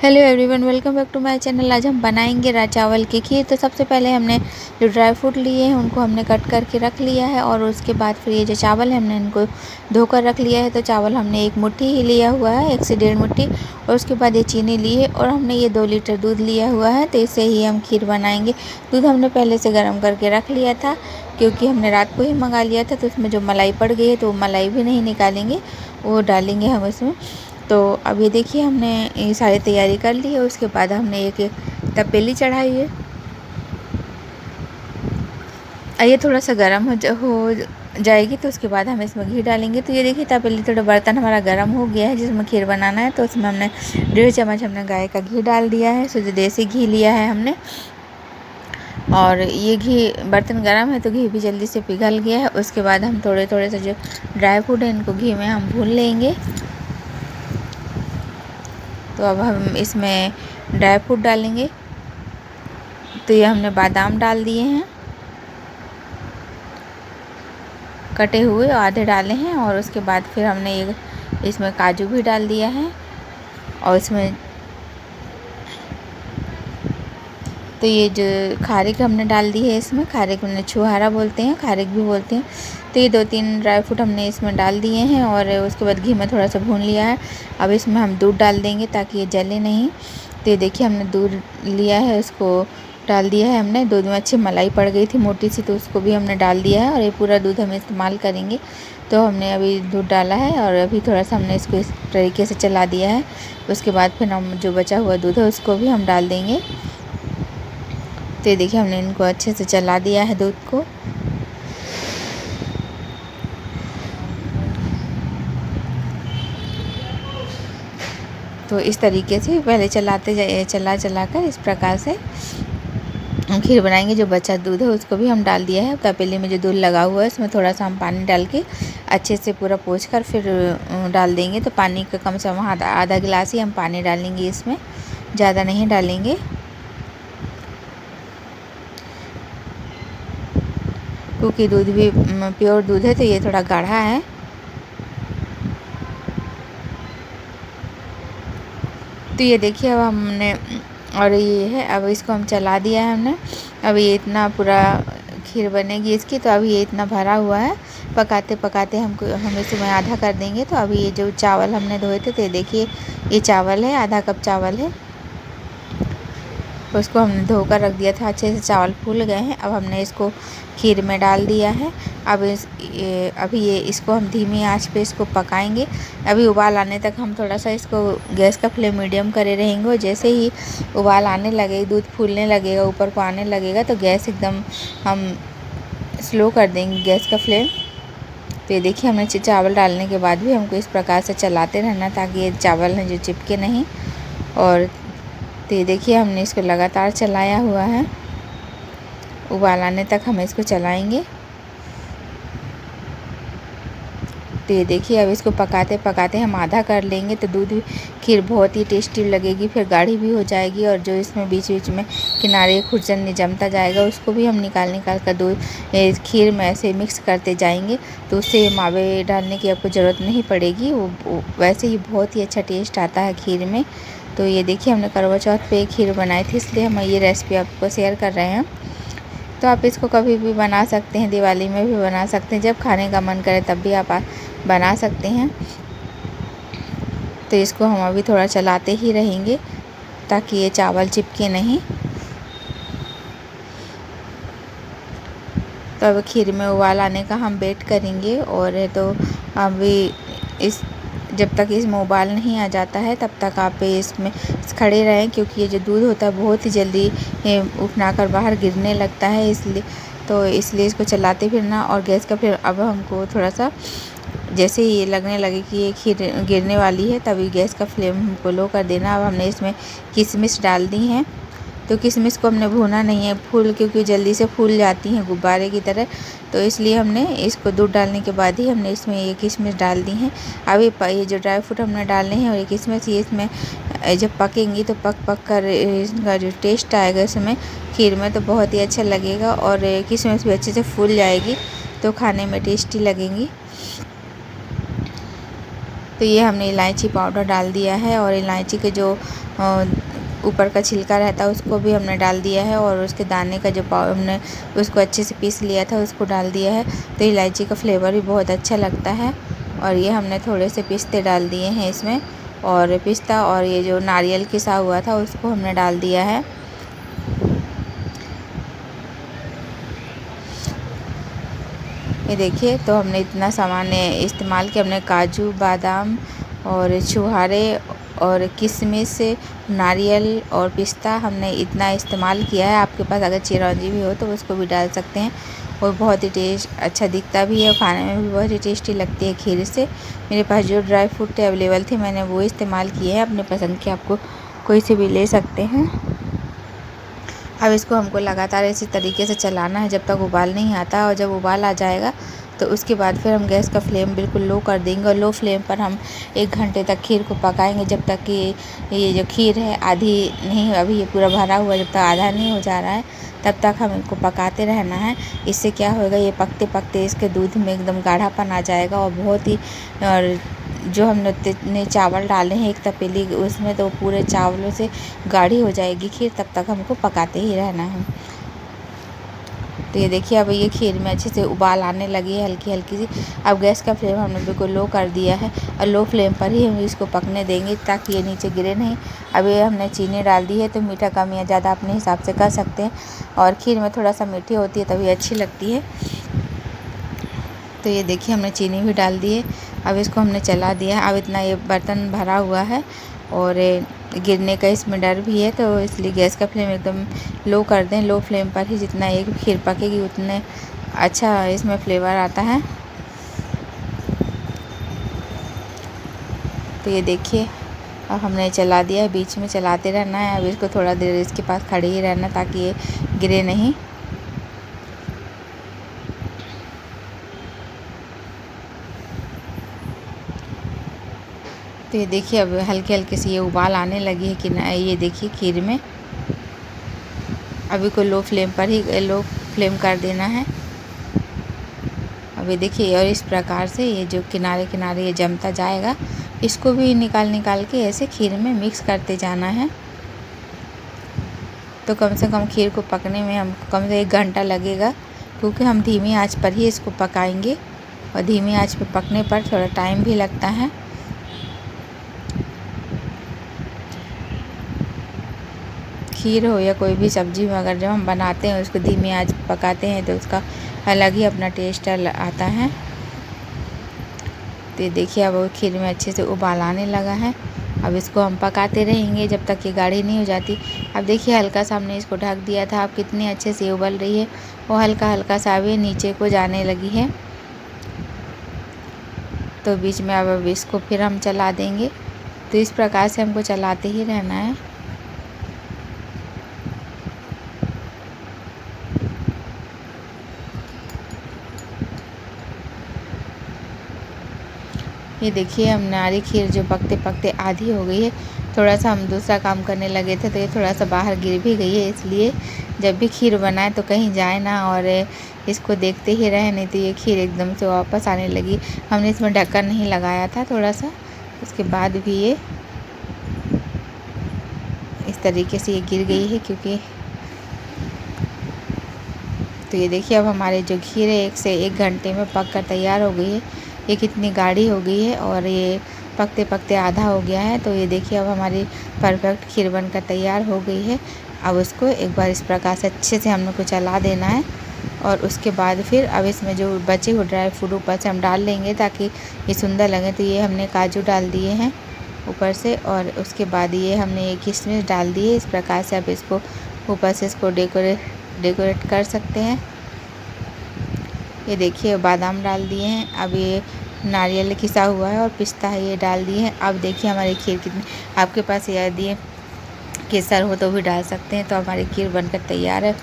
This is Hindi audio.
Hello everyone, welcome back to my channel. आज हम बनाएंगे चावल की खीर। तो सबसे पहले हमने जो ड्राई फ्रूट लिए हैं उनको हमने कट करके रख लिया है और उसके बाद फिर ये जो चावल है हमने इनको धोकर रख लिया है। तो चावल हमने 1 मुट्ठी ही लिया हुआ है, 1 से 1.5 मुट्ठी। और उसके बाद ये चीनी ली है और हमने ये 2 लीटर दूध लिया हुआ है। तो इससे ही हम खीर बनाएंगे। दूध हमने पहले से गर्म करके रख लिया था क्योंकि हमने रात को ही मंगा लिया था। तो उसमें जो मलाई पड़ गई है तो वो मलाई भी नहीं निकालेंगे, वो डालेंगे हम इसमें। तो अब ये देखिए हमने ये सारी तैयारी कर ली है। उसके बाद हमने एक तपेली चढ़ाई है। ये थोड़ा सा गर्म हो जाएगी तो उसके बाद हम इसमें घी डालेंगे। तो ये देखिए तपेली, थोड़ा बर्तन हमारा गर्म हो गया है जिसमें खीर बनाना है। तो उसमें हमने 1.5 चम्मच हमने गाय का घी डाल दिया है। शुद्ध देसी घी लिया है हमने। और ये घी, बर्तन गर्म है तो घी भी जल्दी से पिघल गया है। उसके बाद हम थोड़े थोड़े से जो ड्राई फ्रूट है इनको घी में हम भून लेंगे। तो अब हम इसमें ड्राई फ्रूट डालेंगे। तो ये हमने बादाम डाल दिए हैं, कटे हुए आधे डाले हैं। और उसके बाद फिर हमने ये इसमें काजू भी डाल दिया है। और इसमें तो ये जो खारिक हमने डाल दी है, इसमें खारिक हमने छुहारा बोलते हैं, खारिक भी बोलते हैं। तो ये 2-3 ड्राई फ्रूट हमने इसमें डाल दिए हैं और उसके बाद घी में थोड़ा सा भून लिया है। अब इसमें हम दूध डाल देंगे ताकि ये जले नहीं। तो ये देखिए हमने दूध लिया है, उसको डाल दिया है हमने। दूध में अच्छी मलाई पड़ गई थी मोटी सी, तो उसको भी हमने डाल दिया है। और ये पूरा दूध हम इस्तेमाल करेंगे। तो हमने अभी दूध डाला है और अभी थोड़ा सा हमने इसको इस तरीके से चला दिया है। उसके बाद फिर हम जो बचा हुआ दूध है उसको भी हम डाल देंगे। तो ये देखिए हमने इनको अच्छे से चला दिया है दूध को। तो इस तरीके से पहले चलाते जाइए, चला कर इस प्रकार से हम खीर बनाएंगे। जो बचा दूध है उसको भी हम डाल दिया है। तपेली में जो दूध लगा हुआ है उसमें थोड़ा सा हम पानी डाल के अच्छे से पूरा पोंछ कर फिर डाल देंगे। तो पानी का कम से कम आधा गिलास ही हम पानी डालेंगे इसमें, ज़्यादा नहीं डालेंगे क्योंकि दूध भी प्योर दूध है तो ये थोड़ा गाढ़ा है। तो ये देखिए अब हमने, और ये है, अब इसको हम चला दिया है हमने। अब ये इतना पूरा खीर बनेगी इसकी। तो अभी ये इतना भरा हुआ है, पकाते पकाते हम इसमें आधा कर देंगे। तो अभी ये जो चावल हमने धोए थे, तो ये देखिए ये चावल है, आधा कप चावल है। उसको हमने धोकर रख दिया था, अच्छे से चावल फूल गए हैं। अब हमने इसको खीर में डाल दिया है। अब अभी ये इसको हम धीमी आंच पे इसको पकाएंगे। अभी उबाल आने तक हम थोड़ा सा इसको गैस का फ्लेम मीडियम करे रहेंगे। और जैसे ही उबाल आने लगे, दूध फूलने लगेगा, ऊपर को आने लगेगा, तो गैस एकदम हम स्लो कर देंगे गैस का फ्लेम। तो ये देखिए हमने चावल डालने के बाद भी हमको इस प्रकार से चलाते रहना ताकि ये चावल हैं जो चिपके नहीं। और तो ये देखिए हमने इसको लगातार चलाया हुआ है, उबाल आने तक हम इसको चलाएंगे। तो ये देखिए अब इसको पकाते पकाते हम आधा कर लेंगे। तो दूध खीर बहुत ही टेस्टी लगेगी, फिर गाढ़ी भी हो जाएगी। और जो इसमें बीच बीच में किनारे खुरचन जमता जाएगा उसको भी हम निकाल कर दूध खीर में ऐसे मिक्स करते जाएंगे। तो उससे मावे डालने की आपको ज़रूरत नहीं पड़ेगी, वो वैसे ही बहुत ही अच्छा टेस्ट आता है खीर में। तो ये देखिए हमने करवा चौथ पे खीर बनाई थी, इसलिए हम ये रेसिपी आपको शेयर कर रहे हैं। तो आप इसको कभी भी बना सकते हैं, दिवाली में भी बना सकते हैं, जब खाने का मन करे तब भी आप बना सकते हैं। तो इसको हम अभी थोड़ा चलाते ही रहेंगे ताकि ये चावल चिपके नहीं। तो अब खीर में उबाल आने का हम वेट करेंगे। और तो अभी इस जब तक इसमें उबाल नहीं आ जाता है तब तक आप इसमें खड़े रहें, क्योंकि ये जो दूध होता है बहुत ही जल्दी उफना कर बाहर गिरने लगता है, इसलिए इसको चलाते फिरना। और गैस का फिर अब हमको थोड़ा सा, जैसे ही ये लगने लगे कि ये खीर गिरने वाली है, तभी गैस का फ्लेम हमको लो कर देना। अब हमने इसमें किशमिश डाल दी हैं। तो किशमिश को हमने भूना नहीं है, क्योंकि जल्दी से फूल जाती हैं गुब्बारे की तरह। तो इसलिए हमने इसको दूध डालने के बाद ही हमने इसमें ये किशमिश डाल दी हैं। अभी ये जो ड्राई फ्रूट हमने डालने हैं और ये किशमिश, ये इसमें जब पकेंगी तो पक कर इसका जो टेस्ट आएगा इसमें खीर में, तो बहुत ही अच्छा लगेगा। और किशमिश भी अच्छे से फूल जाएगी तो खाने में टेस्टी लगेंगी। तो तो ये हमने इलायची पाउडर डाल दिया है और इलायची के जो ऊपर का छिलका रहता है उसको भी हमने डाल दिया है और उसके दाने का जो हमने उसको अच्छे से पीस लिया था उसको डाल दिया है। तो इलायची का फ्लेवर भी बहुत अच्छा लगता है। और ये हमने थोड़े से पिस्ते डाल दिए हैं इसमें, और पिस्ता और ये जो नारियल किसा हुआ था उसको हमने डाल दिया है। ये देखिए, तो हमने इतना सामान इस्तेमाल किया। हमने काजू, बादाम और छुहारे और किशमिश, नारियल और पिस्ता हमने इतना इस्तेमाल किया है। आपके पास अगर चिरौंजी भी हो तो उसको भी डाल सकते हैं, और बहुत ही टेस्ट अच्छा दिखता भी है, खाने में भी बहुत ही टेस्टी लगती है खीर से। मेरे पास जो ड्राई फ्रूट अवेलेबल थे मैंने वो इस्तेमाल किए हैं, अपने पसंद के आपको कोई से भी ले सकते हैं। अब इसको हमको लगातार इसी तरीके से चलाना है जब तक उबाल नहीं आता, और जब उबाल आ जाएगा तो उसके बाद फिर हम गैस का फ्लेम बिल्कुल लो कर देंगे, और लो फ्लेम पर हम 1 घंटे तक खीर को पकाएंगे, जब तक कि ये जो खीर है आधी नहीं, अभी ये पूरा भरा हुआ, जब तक आधा नहीं हो जा रहा है तब तक हम इनको पकाते रहना है। इससे क्या होगा, ये पकते पकते इसके दूध में एकदम गाढ़ापन आ जाएगा, और बहुत ही और जो हमने चावल डाले हैं एक तपेली उसमें, तो पूरे चावलों से गाढ़ी हो जाएगी खीर, तब तक हमको पकाते ही रहना है। तो ये देखिए, अब ये खीर में अच्छे से उबाल आने लगी है हल्की हल्की सी। अब गैस का फ्लेम हमने बिल्कुल लो कर दिया है, और लो फ्लेम पर ही हम इसको पकने देंगे ताकि ये नीचे गिरे नहीं। अब ये हमने चीनी डाल दी है, तो मीठा कम या ज़्यादा अपने हिसाब से कर सकते हैं, और खीर में थोड़ा सा मीठी होती है तभी अच्छी लगती है। तो ये देखिए, हमने चीनी भी डाल दी है। अब इसको हमने चला दिया है। अब इतना ये बर्तन भरा हुआ है और गिरने का इसमें डर भी है, तो इसलिए गैस का फ्लेम एकदम लो कर दें। लो फ्लेम पर ही जितना एक खीर पकेगी उतने अच्छा इसमें फ्लेवर आता है। तो ये देखिए, अब हमने चला दिया है, बीच में चलाते रहना है। अब इसको थोड़ा देर इसके पास खड़े ही रहना ताकि ये गिरे नहीं। तो ये देखिए, अब हल्के हल्के से ये उबाल आने लगी है कि ना, ये देखिए खीर में। अभी को लो फ्लेम पर ही लो फ्लेम कर देना है। अभी देखिए, और इस प्रकार से ये जो किनारे किनारे ये जमता जाएगा, इसको भी निकाल के ऐसे खीर में मिक्स करते जाना है। तो कम से कम खीर को पकने में हम कम से 1 घंटा लगेगा, क्योंकि हम धीमी आंच पर ही इसको पकाएंगे, और धीमी आंच पर पकने पर थोड़ा टाइम भी लगता है। खीर हो या कोई भी सब्ज़ी में अगर जब हम बनाते हैं उसको धीमी आंच पकाते हैं तो उसका अलग ही अपना टेस्ट आता है। तो ये देखिए, अब वो खीर में अच्छे से उबाल आने लगा है। अब इसको हम पकाते रहेंगे जब तक ये गाढ़ी नहीं हो जाती। अब देखिए, हल्का सा हमने इसको ढक दिया था, अब कितनी अच्छे से उबल रही है, वो हल्का हल्का सा भी नीचे को जाने लगी है। तो बीच में अब इसको फिर हम चला देंगे। तो इस प्रकार से हमको चलाते ही रहना है। ये देखिए, हमारी खीर जो पकते पकते आधी हो गई है। थोड़ा सा हम दूसरा काम करने लगे थे तो ये थोड़ा सा बाहर गिर भी गई है, इसलिए जब भी खीर बनाए तो कहीं जाए ना और इसको देखते ही रहे, नहीं तो ये खीर एकदम से वापस आने लगी। हमने इसमें ढक्कन नहीं लगाया था थोड़ा सा, उसके बाद भी ये इस तरीके से ये गिर गई है क्योंकि। तो ये देखिए, अब हमारे जो खीर है 1 से 1 घंटे में पक कर तैयार हो गई है। ये कितनी गाढ़ी हो गई है और ये पकते पकते आधा हो गया है। तो ये देखिए, अब हमारी परफेक्ट खीर बनकर तैयार हो गई है। अब उसको एक बार इस प्रकार से अच्छे से हम लोग को चला देना है, और उसके बाद फिर अब इसमें जो बचे हुए ड्राई फ्रूट ऊपर से हम डाल लेंगे ताकि ये सुंदर लगे। तो ये हमने काजू डाल दिए हैं ऊपर से, और उसके बाद ये हमने ये किशमिश डाल दिए। इस प्रकार से अब इसको ऊपर से इसको डेकोरेट कर सकते हैं। ये देखिए, बादाम डाल दिए हैं। अब ये नारियल किसा हुआ है और पिस्ता है, ये डाल दिए हैं। अब देखिए हमारी खीर कितनी, आपके पास यदि केसर हो तो भी डाल सकते हैं। तो हमारी खीर बनकर तैयार है।